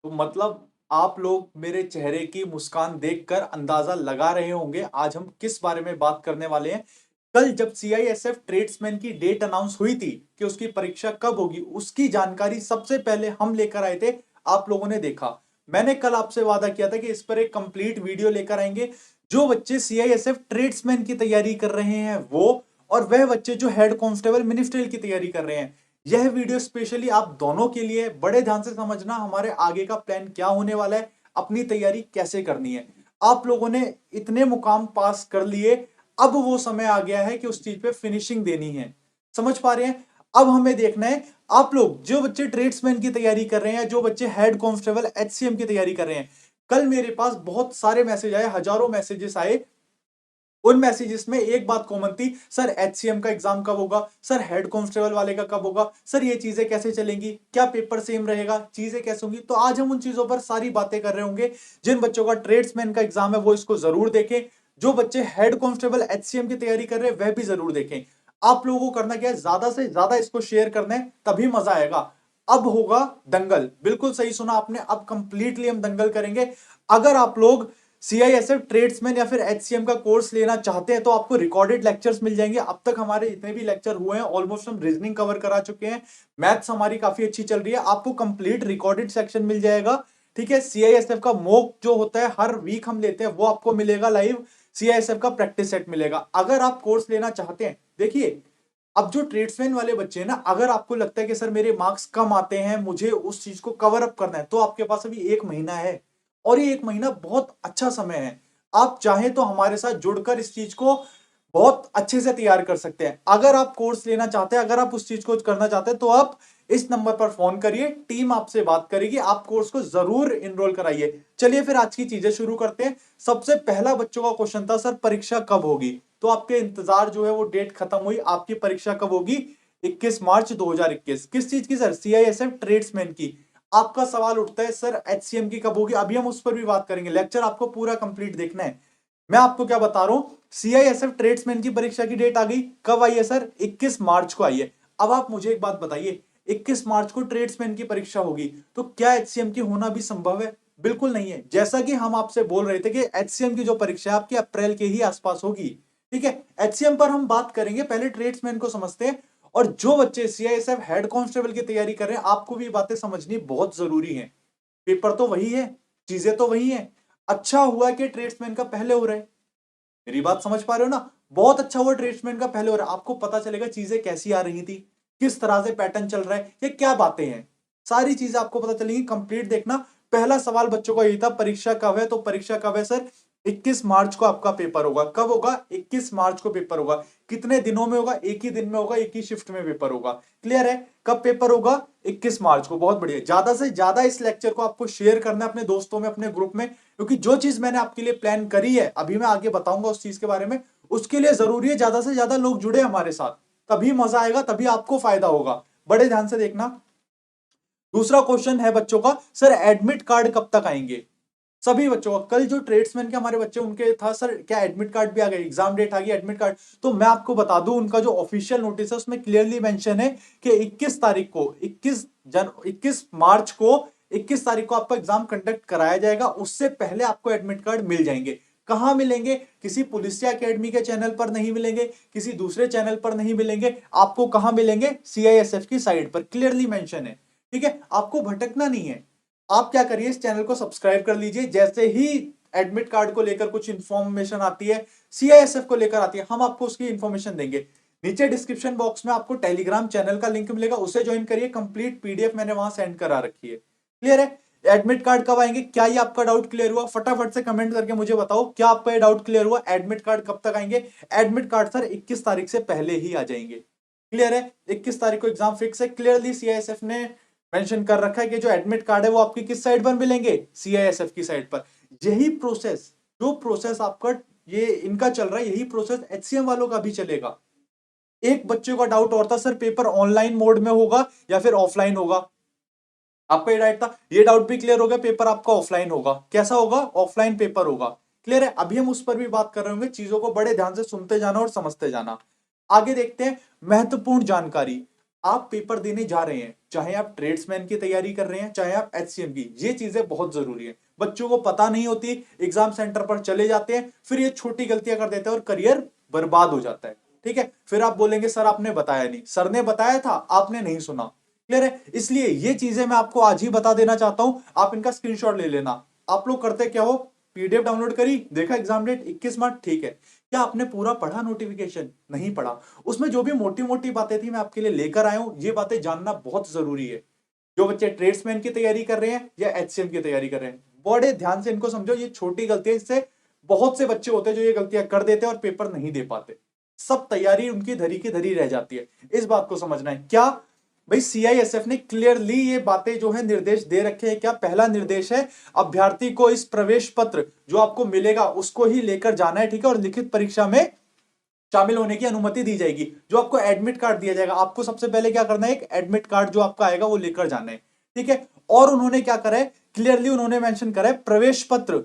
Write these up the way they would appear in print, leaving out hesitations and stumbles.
तो मतलब आप लोग मेरे चेहरे की मुस्कान देखकर अंदाजा लगा रहे होंगे आज हम किस बारे में बात करने वाले हैं। कल जब सीआईएसएफ ट्रेड्समैन की डेट अनाउंस हुई थी कि उसकी परीक्षा कब होगी, उसकी जानकारी सबसे पहले हम लेकर आए थे। आप लोगों ने देखा, मैंने कल आपसे वादा किया था कि इस पर एक कंप्लीट वीडियो लेकर आएंगे। जो बच्चे सीआईएसएफ ट्रेड्समैन की तैयारी कर रहे हैं वो, और वह बच्चे जो हेड कांस्टेबल मिनिस्ट्रियल की तैयारी कर रहे हैं, यह वीडियो स्पेशली आप दोनों के लिए। बड़े ध्यान से समझना हमारे आगे का प्लान क्या होने वाला है, अपनी तैयारी कैसे करनी है। आप लोगों ने इतने मुकाम पास कर लिए, अब वो समय आ गया है कि उस चीज पे फिनिशिंग देनी है। समझ पा रहे हैं? अब हमें देखना है आप लोग जो बच्चे ट्रेड्समैन की तैयारी कर रहे हैं, जो बच्चे हेड कांस्टेबल एचसीएम की तैयारी कर रहे हैं। कल मेरे पास बहुत सारे मैसेज आए, हजारों मैसेजेस आए। उन मैसेजेस में एक बात कॉमन थी, सर एचसीएम का एग्जाम कब होगा, सर हेड कांस्टेबल वाले का कब होगा, सर ये चीजें कैसे चलेंगी, क्या पेपर सेम रहेगा, चीजें कैसे होंगी। तो आज हम उन चीजों पर सारी बातें कर रहे होंगे। जिन बच्चों का ट्रेड्समैन का एग्जाम है वो इसको जरूर देखें, जो बच्चे हेड कांस्टेबल एचसीएम की तैयारी कर रहे हैं वह भी जरूर देखें। आप लोगों को करना क्या है, ज्यादा से ज्यादा इसको शेयर करना है, तभी मजा आएगा। अब होगा दंगल, बिल्कुल सही सुना आपने, अब कंप्लीटली हम दंगल करेंगे। अगर आप लोग सीआईएसएफ ट्रेड्समैन या फिर एचसीएम का कोर्स लेना चाहते हैं तो आपको रिकॉर्डेड लेक्चर्स मिल जाएंगे। अब तक हमारे जितने भी लेक्चर हुए हैं ऑलमोस्ट हम रीजनिंग कवर करा चुके हैं। मैथ्स हमारी काफी अच्छी चल रही है, आपको कंप्लीट रिकॉर्डेड सेक्शन मिल जाएगा। ठीक है, सीआईएसएफ का मॉक जो होता है हर वीक हम लेते हैं वो आपको मिलेगा लाइव। सीआईएसएफ का प्रैक्टिस सेट मिलेगा। अगर आप कोर्स लेना चाहते हैं, देखिए अब जो ट्रेड्समैन वाले बच्चे हैं ना, अगर आपको लगता है कि सर मेरे मार्क्स कम आते हैं, मुझे उस चीज को कवर अप करना है, तो आपके पास अभी 1 महीना है। और ये 1 महीना बहुत अच्छा समय है। आप चाहें तो हमारे साथ जुड़कर इस चीज को बहुत अच्छे से तैयार कर सकते हैं। अगर आप कोर्स लेना चाहते हैं, अगर आप उस चीज को करना चाहते हैं, तो आप इस नंबर पर फोन करिए, टीम आपसे बात करेगी, आप कोर्स को जरूर इनरोल कराइए। चलिए फिर आज की चीजें शुरू करते हैं। सबसे पहला बच्चों का क्वेश्चन था, सर परीक्षा कब होगी। तो आपके इंतजार जो है वो डेट खत्म हुई, आपकी परीक्षा कब होगी? 21 मार्च 2021। किस चीज की सर? सीआईएसएफ ट्रेड्समैन की। आपका सवाल उठता है सर एचसीएम की कब होगी, अभी हम उस पर भी बात करेंगे। लेक्चर आपको पूरा कंप्लीट देखना है। मैं आपको क्या बता रहा हूं, सीआईएसएफ ट्रेड्समैन की परीक्षा की डेट आ गई। कब आई है सर? 21 मार्च को आई है। अब आप मुझे एक बात बताइए, 21 मार्च को ट्रेड्समैन की परीक्षा होगी तो क्या एचसीएम की होना भी संभव है? बिल्कुल नहीं है। जैसा कि हम आपसे बोल रहे थे कि एचसीएम की जो परीक्षा है आपकी अप्रैल के ही आसपास होगी। ठीक है, एचसीएम पर हम बात करेंगे, पहले ट्रेड्समैन को समझते हैं। और जो बच्चे सीआईएसएफ हेड कांस्टेबल की तैयारी कर रहे हैं, आपको भी बातें समझनी बहुत जरूरी है। पेपर तो वही है, चीजें तो वही है। अच्छा हुआ कि ट्रेड्समैन का पहले हो रहा है। मेरी बात समझ पा रहे हो ना? बहुत अच्छा हुआ ट्रेड्समैन का पहले हो रहा है। आपको पता चलेगा चीजें कैसी आ रही थी, किस तरह से पैटर्न चल रहा है, ये क्या बातें हैं, सारी चीजें आपको पता चलेंगी। कंप्लीट देखना। पहला सवाल बच्चों का यही था, परीक्षा कब है? तो परीक्षा कब है सर? 21 मार्च को आपका पेपर होगा। कब होगा? 21 मार्च को पेपर होगा। कितने दिनों में होगा? एक ही दिन में होगा, एक ही शिफ्ट में पेपर होगा। क्लियर है? कब पेपर होगा? 21 मार्च को। बहुत बढ़िया। ज्यादा से ज्यादा इस लेक्चर को आपको शेयर करना है अपने दोस्तों में, अपने ग्रुप में, क्योंकि जो चीज मैंने आपके लिए प्लान करी है, अभी मैं आगे बताऊंगा उस चीज के बारे में, उसके लिए जरूरी है ज्यादा से ज्यादा लोग जुड़े हमारे साथ। तभी मजा आएगा, तभी आपको फायदा होगा। बड़े ध्यान से देखना। दूसरा क्वेश्चन है बच्चों का, सर एडमिट कार्ड कब तक आएंगे? सभी बच्चों का। कल जो ट्रेड्समैन के हमारे बच्चे, उनके था सर क्या एडमिट कार्ड भी आ गया, एग्जाम डेट आ गई, एडमिट कार्ड। तो मैं आपको बता दूं, उनका जो ऑफिशियल नोटिस है उसमें क्लियरली मेंशन है कि 21 तारीख को, 21 मार्च को, 21 तारीख को आपका एग्जाम कंडक्ट कराया जाएगा। उससे पहले आपको एडमिट कार्ड मिल जाएंगे। कहां मिलेंगे? किसी पुलिसिया एकेडमी के चैनल पर नहीं मिलेंगे, किसी दूसरे चैनल पर नहीं मिलेंगे। आपको कहां मिलेंगे? सीआईएसएफ की साइट पर क्लियरली मेंशन है। ठीक है, आपको भटकना नहीं है। आप क्या करिए, इस चैनल को सब्सक्राइब कर लीजिए। जैसे ही एडमिट कार्ड को लेकर कुछ इंफॉर्मेशन आती है, सीआईएसएफ को लेकर आती है, हम आपको उसकी इंफॉर्मेशन देंगे। नीचे डिस्क्रिप्शन बॉक्स में आपको टेलीग्राम चैनल का लिंक मिलेगा, उसे ज्वाइन करिए। कंप्लीट पीडीएफ मैंने वहां सेंड करा रखी है। क्लियर है? एडमिट कार्ड कब आएंगे? क्या ये आपका डाउट क्लियर हुआ? फटाफट से कमेंट करके मुझे बताओ, क्या आपका ये डाउट क्लियर हुआ? एडमिट कार्ड कब तक आएंगे? एडमिट कार्ड सर 21 तारीख से पहले ही आ जाएंगे। क्लियर है? 21 तारीख को एग्जाम फिक्स है। क्लियरली सीआईएसएफ ने मेंशन कर रखा है कि जो एडमिट कार्ड है वो आपकी किस साइड पर मिलेंगे? सीआईएसएफ की साइड पर। यही प्रोसेस, जो प्रोसेस आपका ये इनका चल रहा है, यही प्रोसेस एचसीएम वालों का भी चलेगा। एक बच्चे का डाउट और था, सर पेपर ऑनलाइन मोड में होगा या फिर ऑफलाइन होगा? आपका ये डाउट था, ये डाउट भी क्लियर हो गया। पेपर आपका ऑफलाइन होगा। कैसा होगा? ऑफलाइन पेपर होगा। क्लियर है? अभी हम उस पर भी बात कर रहे होंगे। चीजों को बड़े ध्यान से सुनते जाना और समझते जाना। आगे देखते हैं महत्वपूर्ण जानकारी। आप पेपर देने जा रहे हैं, चाहे आप ट्रेड्समैन की तैयारी कर रहे हैं, चाहे आप एचसीएम की, ये चीजें बहुत जरूरी है। बच्चों को पता नहीं होती, एग्जाम सेंटर पर चले जाते हैं, फिर ये छोटी गलतियां कर देते हैं और करियर बर्बाद हो जाता है। ठीक है, फिर आप बोलेंगे सर आपने बताया नहीं। सर ने बताया था, आपने नहीं सुना। क्लियर है? इसलिए ये चीजें मैं आपको आज ही बता देना चाहता हूं, आप इनका स्क्रीनशॉट ले लेना। आप लोग करते क्या हो, पीडीएफ डाउनलोड करी, देखा एग्जाम डेट 21 मार्च, ठीक है, क्या आपने पूरा पढ़ा नोटिफिकेशन? नहीं पढ़ा। उसमें जो भी मोटी मोटी बातें थी मैं आपके लिए लेकर आया हूं, ये बातें जानना बहुत जरूरी है। जो बच्चे ट्रेड्समैन की तैयारी कर रहे हैं या एचसीएम की तैयारी कर रहे हैं, बड़े ध्यान से इनको समझो। ये छोटी गलतियां, इससे बहुत से बच्चे होते हैं जो ये गलतियां कर देते हैं और पेपर नहीं दे पाते। सब तैयारी उनकी धरी की धरी रह जाती है। इस बात को समझना है। क्या भाई सीआईएसएफ ने क्लियरली ये बातें जो है निर्देश दे रखे हैं। क्या पहला निर्देश है, अभ्यर्थी को इस प्रवेश पत्र जो आपको मिलेगा उसको ही लेकर जाना है। ठीक है, और लिखित परीक्षा में शामिल होने की अनुमति दी जाएगी। जो आपको एडमिट कार्ड दिया जाएगा, आपको सबसे पहले क्या करना है, एक एडमिट कार्ड जो आपका आएगा वो लेकर जाना है। ठीक है, और उन्होंने क्या करा है, क्लियरली उन्होंने मेंशन करा है, प्रवेश पत्र,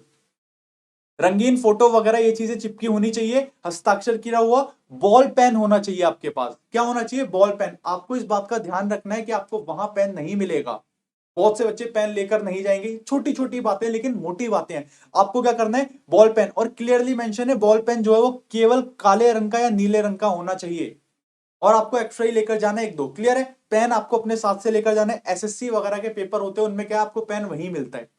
रंगीन फोटो वगैरह ये चीजें चिपकी होनी चाहिए, हस्ताक्षर किया हुआ, बॉल पेन होना चाहिए आपके पास। क्या होना चाहिए, बॉल पेन। आपको इस बात का ध्यान रखना है कि आपको वहां पेन नहीं मिलेगा। बहुत से बच्चे पेन लेकर नहीं जाएंगे, छोटी छोटी बातें लेकिन मोटी बातें हैं। आपको क्या करना है, बॉल पेन, और क्लियरली मेंशन है बॉल पेन जो है वो केवल काले रंग का या नीले रंग का होना चाहिए। और आपको एक्स्ट्रा ही लेकर जाना है एक दो। क्लियर है? पेन आपको अपने साथ से लेकर जाना है। एसएससी वगैरह के पेपर होते हैं उनमें क्या आपको पेन वहीं मिलता है,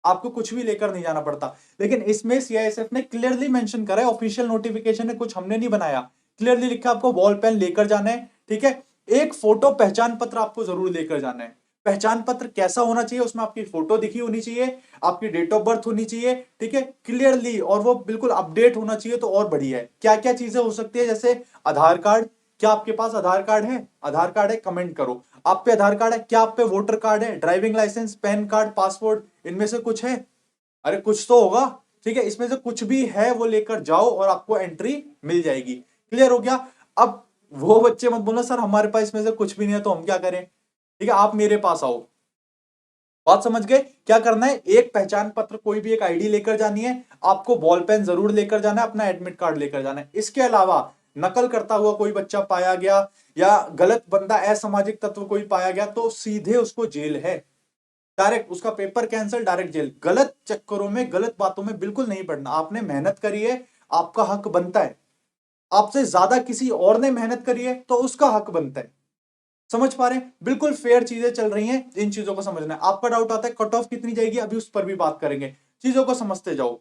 आपको कुछ भी लेकर नहीं जाना पड़ता। लेकिन इसमें सीआईएसएफ ने क्लियरली मेंशन करा है, ऑफिशियल नोटिफिकेशन है, कुछ हमने नहीं बनाया, क्लियरली लिखा आपको बॉल पेन लेकर जाना है। ठीक है, एक फोटो पहचान पत्र आपको जरूर लेकर जाना है। पहचान पत्र कैसा होना चाहिए, उसमें आपकी फोटो दिखी होनी चाहिए, आपकी डेट ऑफ बर्थ होनी चाहिए। ठीक है, क्लियरली, और वो बिल्कुल अपडेट होना चाहिए तो और बढ़िया है। क्या क्या चीजें हो सकती है, जैसे आधार कार्ड। क्या आपके पास आधार कार्ड है? आधार कार्ड है, कमेंट करो। आप पे आधार कार्ड है? क्या आप पे वोटर कार्ड है, driving licence, PAN card, passport, इनमें से कुछ है? अरे कुछ तो होगा। ठीक है, इसमें से कुछ भी है वो लेकर जाओ और आपको एंट्री मिल जाएगी। क्लियर हो गया? अब वो बच्चे मत बोलना सर हमारे पास इसमें से कुछ भी नहीं है तो हम क्या करें। ठीक है, आप मेरे पास आओ। बात समझ गए? क्या करना है, एक पहचान पत्र, कोई भी एक आईडी लेकर जानी है, आपको बॉल पेन जरूर लेकर जाना है, अपना एडमिट कार्ड लेकर जाना है। इसके अलावा नकल करता हुआ कोई बच्चा पाया गया या गलत बंदा, असामाजिक तत्व कोई पाया गया तो सीधे उसको जेल है। डायरेक्ट उसका पेपर कैंसिल, डायरेक्ट जेल। गलत चक्करों में, गलत बातों में बिल्कुल नहीं पड़ना। आपने मेहनत करी है, आपका हक बनता है। आपसे ज्यादा किसी और ने मेहनत करी है तो उसका हक बनता है। समझ पा रहे हैं? बिल्कुल फेयर चीजें चल रही हैं, इन चीजों को समझना है। आपका डाउट आता है कट ऑफ कितनी जाएगी, अभी उस पर भी बात करेंगे। चीजों को समझते जाओ।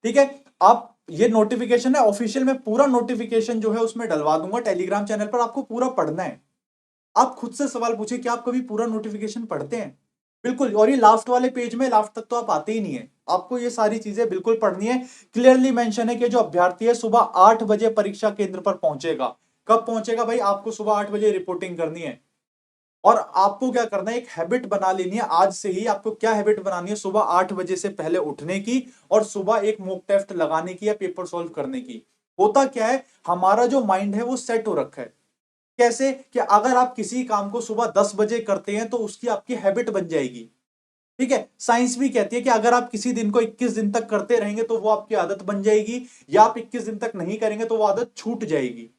ठीक है, आप ये नोटिफिकेशन है ऑफिशियल, में पूरा नोटिफिकेशन जो है उसमें डलवा दूंगा टेलीग्राम चैनल पर, आपको पूरा पढ़ना है। आप खुद से सवाल पूछिए कि आप कभी पूरा नोटिफिकेशन पढ़ते हैं? बिल्कुल। और ये लास्ट वाले पेज में, लास्ट तक तो आप आते ही नहीं है, आपको ये सारी चीजें बिल्कुल पढ़नी है। क्लियरली मेंशन है कि जो अभ्यर्थी है सुबह 8 बजे परीक्षा केंद्र पर पहुंचेगा। कब पहुंचेगा भाई? आपको सुबह 8 बजे रिपोर्टिंग करनी है। और आपको क्या करना है, एक हैबिट बना लेनी है आज से ही। आपको क्या हैबिट बनानी है, सुबह 8 बजे से पहले उठने की और सुबह एक मॉक टेस्ट लगाने की या पेपर सॉल्व करने की। होता क्या है, हमारा जो माइंड है वो सेट हो रखा है। कैसे कि अगर आप किसी काम को सुबह 10 बजे करते हैं तो उसकी आपकी हैबिट बन जाएगी। ठीक है, साइंस भी कहती है कि अगर आप किसी दिन को 21 दिन तक करते रहेंगे तो वो आपकी आदत बन जाएगी, या आप 21 दिन तक नहीं करेंगे तो वो आदत छूट जाएगी।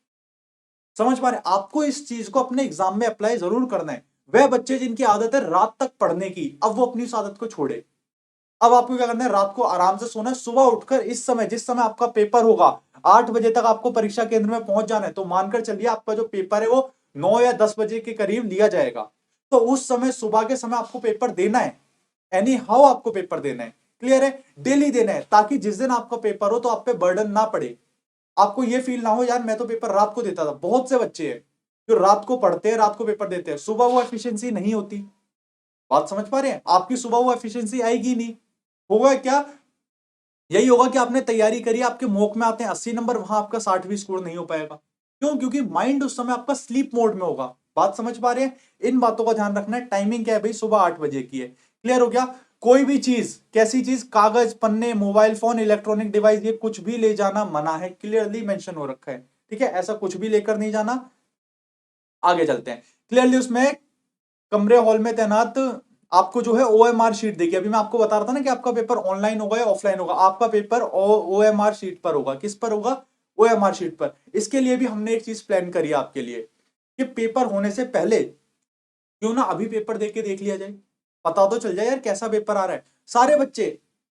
समझ पा रहे? आपको इस चीज को अपने एग्जाम में अप्लाई जरूर करना है। वह बच्चे जिनकी आदत है रात तक पढ़ने की, अब वो अपनी इस आदत को छोड़े। अब आपको क्या करना है, रात को आराम से सोना है, सुबह उठकर इस समय, जिस समय आपका पेपर होगा, 8 बजे तक आपको परीक्षा केंद्र में पहुंच जाना है। तो मानकर चलिए आपका जो पेपर है वो 9 या 10 बजे के करीब लिया जाएगा। तो उस समय, सुबह के समय आपको पेपर देना है। एनी हाउ आपको पेपर देना है। क्लियर है? डेली देना है, ताकि जिस दिन आपका पेपर हो तो आप पे बर्डन ना पड़े। आपको ये फील ना हो यार मैं तो पेपर रात को देता था। बहुत से बच्चे हैं जो रात को पढ़ते हैं, रात को पेपर देते हैं, सुबह वो एफिशिएंसी नहीं होती। बात समझ पा रहे हैं? आपकी सुबह वो एफिशिएंसी आएगी नहीं। होगा क्या, यही होगा कि आपने तैयारी करी, आपके मॉक में आते हैं 80 नंबर, वहां आपका 60 भी स्कोर नहीं हो पाएगा। क्यों? क्योंकि माइंड उस समय आपका स्लीप मोड में होगा। बात समझ पा रहे हैं? इन बातों का ध्यान रखना है। टाइमिंग क्या है भाई, सुबह 8 बजे की है। क्लियर हो गया? कोई भी चीज, कैसी चीज, कागज, पन्ने, मोबाइल फोन, इलेक्ट्रॉनिक डिवाइस, ये कुछ भी ले जाना मना है, क्लियरली मेंशन हो रखा है। ठीक है, ऐसा कुछ भी लेकर नहीं जाना। आगे चलते हैं। क्लियरली उसमें कमरे हॉल में तैनात आपको जो है ओएमआर शीट देखिए। अभी मैं आपको बता रहा था ना कि आपका पेपर ऑनलाइन होगा या ऑफलाइन होगा। आपका पेपर ओएमआर शीट पर होगा। किस पर होगा? ओएमआर शीट पर। इसके लिए भी हमने एक चीज प्लान करी है आपके लिए। कि पेपर होने से पहले क्यों ना अभी पेपर देख के देख लिया जाए, पता तो चल जाए यार कैसा पेपर आ रहा है। सारे बच्चे,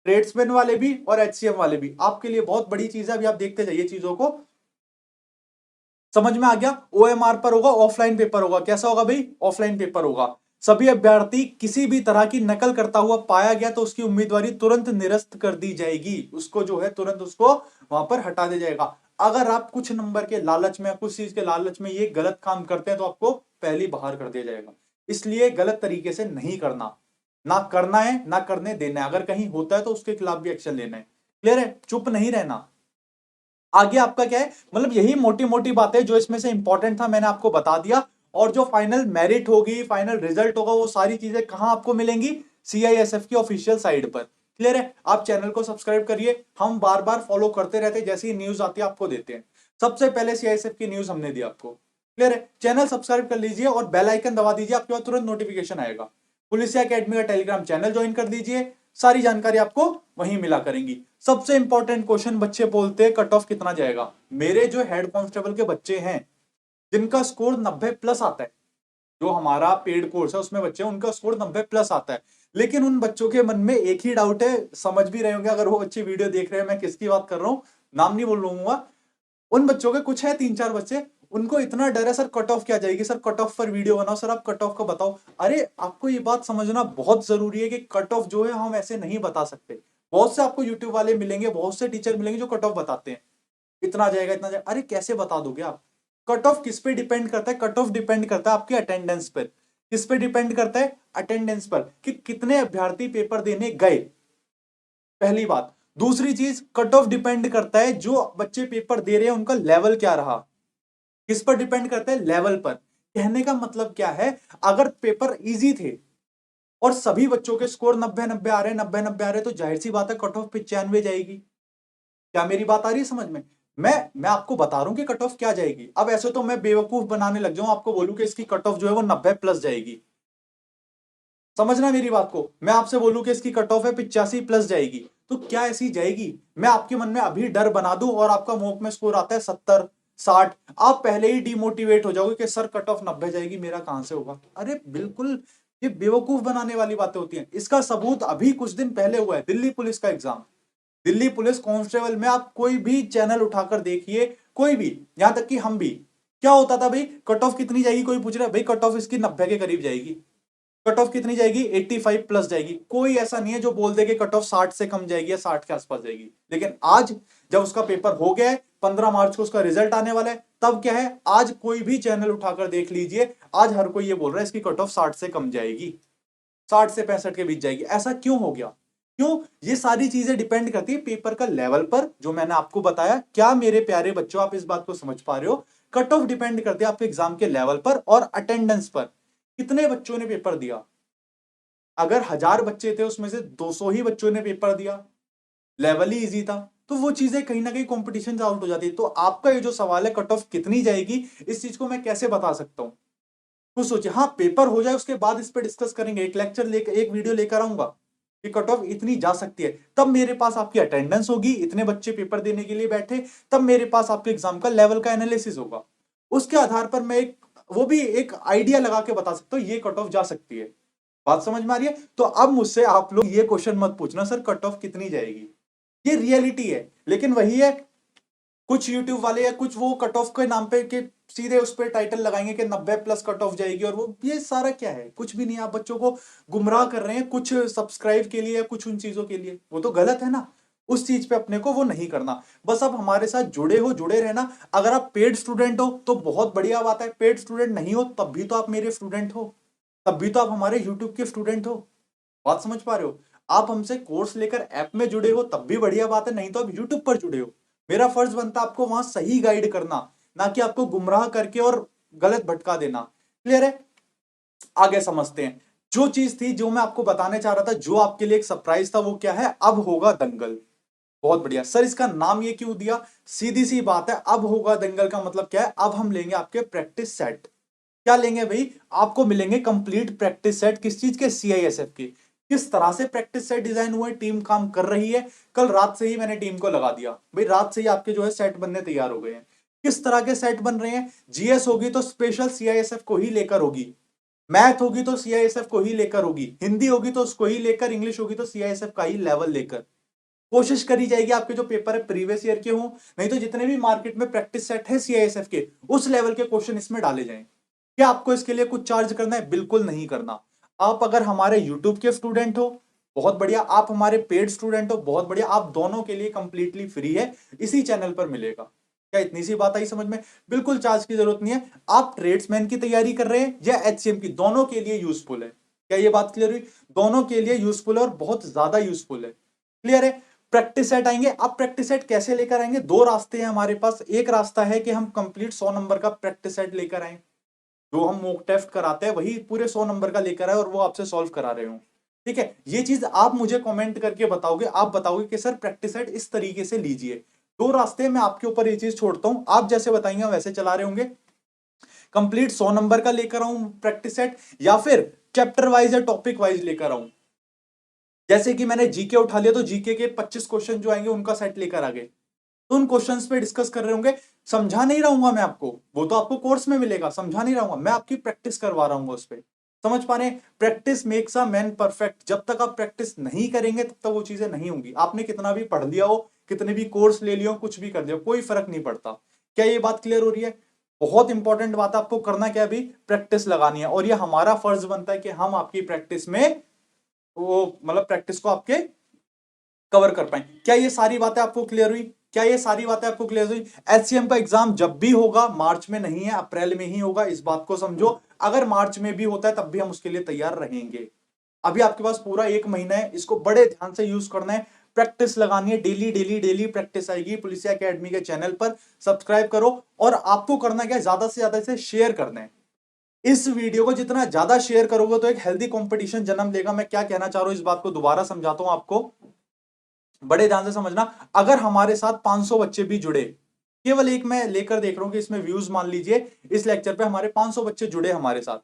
ट्रेड्समैन वाले भी और एचसीएम वाले भी, आपके लिए बहुत बड़ी चीज है, अभी आप देखते जाइए चीजों को। समझ में आ गया? ओएमआर पर होगा, ऑफलाइन पेपर होगा। कैसा होगा भाई? ऑफलाइन पेपर होगा। सभी अभ्यर्थी किसी भी तरह की नकल करता हुआ पाया गया तो उसकी उम्मीदवारी तुरंत निरस्त कर दी जाएगी, उसको जो है तुरंत उसको वहां पर हटा दिया जाएगा। अगर आप कुछ नंबर के लालच में, कुछ चीज के लालच में ये गलत काम करते हैं तो आपको पहली बाहर कर दिया जाएगा। इसलिए गलत तरीके से नहीं करना, ना करना है ना करने देना है। अगर कहीं होता है तो उसके खिलाफ भी एक्शन लेना है। क्लियर है? चुप नहीं रहना। आगे आपका क्या है, मतलब यही मोटी मोटी बातें जो इसमें से इंपॉर्टेंट था मैंने आपको बता दिया। और जो फाइनल मेरिट होगी, फाइनल रिजल्ट होगा, वो सारी चीजें कहां आपको मिलेंगी? सीआईएसएफ की ऑफिशियल साइट पर। क्लियर है? आप चैनल को सब्सक्राइब करिए, हम बार बार फॉलो करते रहते हैं, जैसी न्यूज आती है आपको देते हैं। सबसे पहले सीआईएसएफ की न्यूज हमने दी आपको। क्लियर है? चैनल सब्सक्राइब कर लीजिए और बेल आइकन दबा दीजिए, आपके पास तुरंत नोटिफिकेशन आएगा। पुलिस एकेडमी का टेलीग्राम चैनल ज्वाइन कर दीजिए, सारी जानकारी आपको वहीं मिला करेंगी। सबसे इंपॉर्टेंट क्वेश्चन बच्चे बोलते हैं कट ऑफ कितना जाएगा। मेरे जो हेड कांस्टेबल के बच्चे हैं जिनका स्कोर 90+ आता है, जो हमारा पेड कोर्स है उसमें बच्चे उनका स्कोर 90+ आता है, लेकिन उन बच्चों के मन में एक ही डाउट है, समझ भी रहे होंगे अगर वो बच्चे वीडियो देख रहे हैं, मैं किसकी बात कर रहा हूं, नाम नहीं बोल लूंगा। उन बच्चों के कुछ है 3-4 बच्चे, उनको इतना डर है सर कट ऑफ क्या जाएगी, सर कट ऑफ पर वीडियो बनाओ, सर आप कट ऑफ का बताओ। अरे आपको ये बात समझना बहुत जरूरी है कि कट ऑफ जो है हम ऐसे नहीं बता सकते। बहुत से आपको यूट्यूब वाले मिलेंगे, बहुत से टीचर मिलेंगे जो कट ऑफ बताते हैं, इतना जाएगा इतना जाएगा। अरे कैसे बता दोगे आप? कट ऑफ किस पे डिपेंड करता है? कट ऑफ डिपेंड करता है आपके अटेंडेंस पर। किस पे डिपेंड करता है? अटेंडेंस पर, कि कितने अभ्यर्थी पेपर देने गए, पहली बात। दूसरी चीज, कट ऑफ डिपेंड करता है जो बच्चे पेपर दे रहे हैं उनका लेवल क्या रहा। किस पर डिपेंड करता है? लेवल पर। कहने का मतलब क्या है, अगर पेपर इजी थे और सभी बच्चों के स्कोर 90-90 आ रहे हैं, 90-90 आ रहे हैं, तो जाहिर सी बात है कट ऑफ 95 जाएगी। क्या मेरी बात आ रही है समझ में? मैं आपको बता रहा हूं कि कट ऑफ क्या जाएगी। अब ऐसे तो मैं बेवकूफ बनाने लग जाऊं, आपको बोलूं कि इसकी कट ऑफ जो है वो 90+ जाएगी। समझना मेरी बात को, मैं आपसे बोलूं कि इसकी कट ऑफ है 85+ जाएगी, तो क्या ऐसी जाएगी? मैं आपके मन में अभी डर बना दूं और आपका मॉक में स्कोर आता है 70-60, आप पहले ही डिमोटिवेट हो जाओगे कि सर कट ऑफ 90 जाएगी, मेरा कहां से होगा। अरे बिल्कुल, ये बेवकूफ बनाने वाली बातें होती हैं। इसका सबूत अभी कुछ दिन पहले हुआ है, दिल्ली पुलिस का एग्जाम। दिल्ली पुलिस कांस्टेबल में आप कोई भी चैनल उठाकर देखिए, कोई भी, यहां तक कि हम भी, क्या होता था भाई, कट ऑफ कितनी जाएगी, कोई पूछ रहा है भाई कट ऑफ इसकी 90 के करीब जाएगी। कट ऑफ कितनी जाएगी? 85+ जाएगी। कोई ऐसा नहीं है जो बोल दे कि कट ऑफ 60 से कम जाएगी या 60 के आसपास जाएगी। लेकिन आज जब उसका पेपर हो गया है, 15 मार्च को उसका रिजल्ट आने वाला है, तब क्या है, आज कोई भी चैनल उठाकर देख लीजिए, आज हर कोई ये बोल रहा है इसकी कट ऑफ 60 से कम जाएगी, 60 से 65 के बीच जाएगी। ऐसा क्यों हो गया? क्यों? ये सारी चीजें डिपेंड करती है पेपर का लेवल पर, जो मैंने आपको बताया। क्या मेरे प्यारे बच्चों आप इस बात को समझ पा रहे हो? कट ऑफ डिपेंड करती है आपके एग्जाम के लेवल पर और अटेंडेंस पर, कितने बच्चों ने पेपर दिया। अगर 1000 बच्चे थे उसमें से 200 ही बच्चों ने पेपर दिया, लेवल ही इजी था, तो वो चीजें कहीं ना कहीं कॉम्पिटिशन आउट हो जाती है। तो आपका ये जो सवाल है कट ऑफ कितनी जाएगी, इस चीज को मैं कैसे बता सकता हूं? कुछ सोचिए। हाँ, पेपर हो जाए उसके बाद इस पे डिस्कस करेंगे, एक लेक्चर लेकर, एक वीडियो लेकर आऊंगा कि कट ऑफ इतनी जा सकती है। तब मेरे पास आपकी अटेंडेंस होगी, इतने बच्चे पेपर देने के लिए बैठे, तब मेरे पास आपके एग्जाम का लेवल का एनालिसिस होगा। उसके आधार पर मैं एक, वो भी एक आइडिया लगा के बता सकता हूँ ये कट ऑफ जा सकती है। बात समझ में आ रही है? तो अब मुझसे आप लोग ये क्वेश्चन मत पूछना सर कट ऑफ कितनी जाएगी, ये रियलिटी है। लेकिन वही है, कुछ यूट्यूब वाले या कुछ वो कट ऑफ के नाम पे के सीधे उस पर टाइटल लगाएंगे कि 90+ कट ऑफ जाएगी, और वो ये सारा क्या है, कुछ भी नहीं। आप बच्चों को गुमराह कर रहे हैं कुछ सब्सक्राइब के लिए या कुछ उन चीजों के लिए, वो तो गलत है ना। उस चीज पे अपने को वो नहीं करना। बस आप हमारे साथ जुड़े हो, जुड़े रहना। अगर आप पेड स्टूडेंट हो तो बहुत बढ़िया बात है, पेड स्टूडेंट नहीं हो तब भी तो आप मेरे स्टूडेंट हो, तब भी तो आप हमारे यूट्यूब के स्टूडेंट हो। बात समझ पा रहे हो? आप हमसे कोर्स लेकर ऐप में जुड़े हो तब भी बढ़िया बात है, नहीं तो आप यूट्यूब पर जुड़े हो। मेरा फर्ज बनता है आपको वहां सही गाइड करना, ना कि आपको गुमराह करके और गलत भटका देना। क्लियर है? आगे समझते हैं। जो चीज थी जो मैं आपको बताने चाह रहा था, जो आपके लिए एक सरप्राइज था, वो क्या है, अब होगा दंगल। बहुत बढ़िया सर, इसका नाम ये क्यों दिया? सीधी सी बात है, अब होगा दंगल का मतलब क्या है, अब हम लेंगे आपके प्रैक्टिस सेट। क्या लेंगे भाई? आपको मिलेंगे कंप्लीट प्रैक्टिस सेट। किस चीज के? सीआईएसएफ के। किस तरह से प्रैक्टिस सेट डिजाइन हुए, टीम काम कर रही है, कल रात से ही मैंने टीम को लगा दिया भाई, रात से ही आपके जो है सेट बनने तैयार हो गए हैं। किस तरह के सेट बन रहे हैं। जीएस होगी तो स्पेशल सीआईएसएफ को ही लेकर होगी, मैथ होगी तो सीआईएसएफ को ही लेकर होगी, हिंदी होगी तो उसको ही लेकर, इंग्लिश होगी तो सीआईएसएफ का ही लेवल लेकर कोशिश करी जाएगी आपके जो पेपर है प्रीवियस ईयर के हों, नहीं तो जितने भी मार्केट में प्रैक्टिस सेट है सीआईएसएफ के उस लेवल के क्वेश्चन इसमें डाले जाएं। क्या आपको इसके लिए कुछ चार्ज करना है? बिल्कुल नहीं करना। आप अगर हमारे यूट्यूब के स्टूडेंट हो बहुत बढ़िया, आप हमारे पेड स्टूडेंट हो बहुत बढ़िया, आप दोनों के लिए कंप्लीटली फ्री है, इसी चैनल पर मिलेगा। क्या इतनी सी बात आई समझ में? बिल्कुल चार्ज की जरूरत नहीं है। आप ट्रेड्समैन की तैयारी कर रहे हैं या एचसीएम की, दोनों के लिए यूजफुल है। क्या ये बात क्लियर हुई? दोनों के लिए यूजफुल है और बहुत ज्यादा यूजफुल है। क्लियर है? प्रैक्टिस सेट आएंगे। अब प्रैक्टिस सेट कैसे लेकर आएंगे? दो रास्ते हैं हमारे पास। एक रास्ता है कि हम कंप्लीट 100 नंबर का प्रैक्टिस सेट लेकर आए, जो हम मॉक टेस्ट कराते हैं वही पूरे 100 नंबर का लेकर आए और वो आपसे सॉल्व करा रहे हो। ठीक है, ये चीज आप मुझे कमेंट करके बताओगे, आप बताओगे कि सर प्रैक्टिस सेट इस तरीके से लीजिए। दो रास्ते मैं आपके ऊपर ये चीज छोड़ता हूं, आप जैसे बताएंगे वैसे चला रहे होंगे। कंप्लीट 100 नंबर का लेकर आऊं प्रैक्टिस सेट, या फिर चैप्टर वाइज या टॉपिक वाइज लेकर आऊं। जैसे कि मैंने जीके उठा लिया तो जीके के 25 क्वेश्चन जो आएंगे उनका सेट लेकर आ गए, तो उन क्वेश्चंस पे डिस्कस कर रहे होंगे। समझा नहीं रहूंगा मैं आपको, वो तो आपको कोर्स में मिलेगा, समझा नहीं रहूंगा मैं, आपकी प्रैक्टिस करवा रहा हूँ उस पर। समझ पा रहे हैं? Practice makes a man perfect. जब तक आप प्रैक्टिस नहीं करेंगे तब तक वो चीजें नहीं होंगी। आपने कितना भी पढ़ लिया हो, कितने भी कोर्स ले लियो, कुछ भी कर लिया, कोई फर्क नहीं पड़ता। क्या ये बात क्लियर हो रही है? बहुत इंपॉर्टेंट बात है, आपको करना क्या भी प्रैक्टिस लगानी है, और ये हमारा फर्ज बनता है कि हम आपकी प्रैक्टिस में वो मतलब प्रैक्टिस को आपके कवर कर पाए। क्या ये सारी बातें आपको क्लियर हुई? क्या ये सारी बातें आपको क्लियर हुई? एचसीएम का एग्जाम जब भी होगा मार्च में नहीं है, अप्रैल में ही होगा, इस बात को समझो। अगर मार्च में भी होता है तब भी हम उसके लिए तैयार रहेंगे। अभी आपके पास पूरा 1 महीना है, इसको बड़े ध्यान से यूज करना है, प्रैक्टिस लगानी है। डेली डेली डेली प्रैक्टिस आएगी पुलिसिया एकेडमी के चैनल पर। सब्सक्राइब करो, और आपको करना क्या है, ज्यादा से ज्यादा इसे शेयर करना है। इस वीडियो को जितना ज्यादा शेयर करोगे तो एक हेल्दी कंपटीशन जन्म लेगा। मैं क्या कहना चाह रहा हूं इस बात को दोबारा समझाता हूं आपको, बड़े ध्यान से समझना। अगर हमारे साथ 500 बच्चे भी जुड़े, केवल एक मैं लेकर देख रहा हूं कि इसमें व्यूज मान लीजिए इस लेक्चर पे हमारे 500 बच्चे जुड़े हमारे साथ,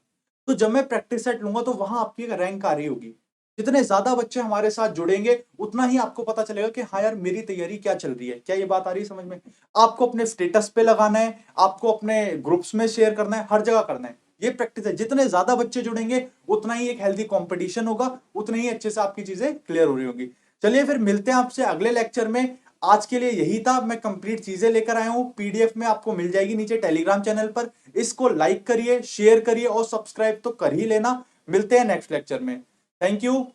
तो जब मैं प्रैक्टिस सेट लूंगा तो वहां आपकी एक रैंक आ रही होगी। जितने ज्यादा बच्चे हमारे साथ जुड़ेंगे उतना ही आपको पता चलेगा कि हाँ यार मेरी तैयारी क्या चल रही है। क्या ये बात आ रही है समझ में? आपको अपने स्टेटस पे लगाना है, आपको अपने ग्रुप्स में शेयर करना है, हर जगह करना है। ये प्रैक्टिस है। जितने ज्यादा बच्चे जुड़ेंगे उतना ही एक हेल्दी कंपटीशन होगा, उतने ही अच्छे से आपकी चीजें क्लियर हो रही होगी। चलिए फिर मिलते हैं आपसे अगले लेक्चर में। आज के लिए यही था, मैं कंप्लीट चीजें लेकर आया हूं, पीडीएफ में आपको मिल जाएगी नीचे टेलीग्राम चैनल पर। इसको लाइक करिए, शेयर करिए और सब्सक्राइब तो कर ही लेना। मिलते हैं नेक्स्ट लेक्चर में। Thank you.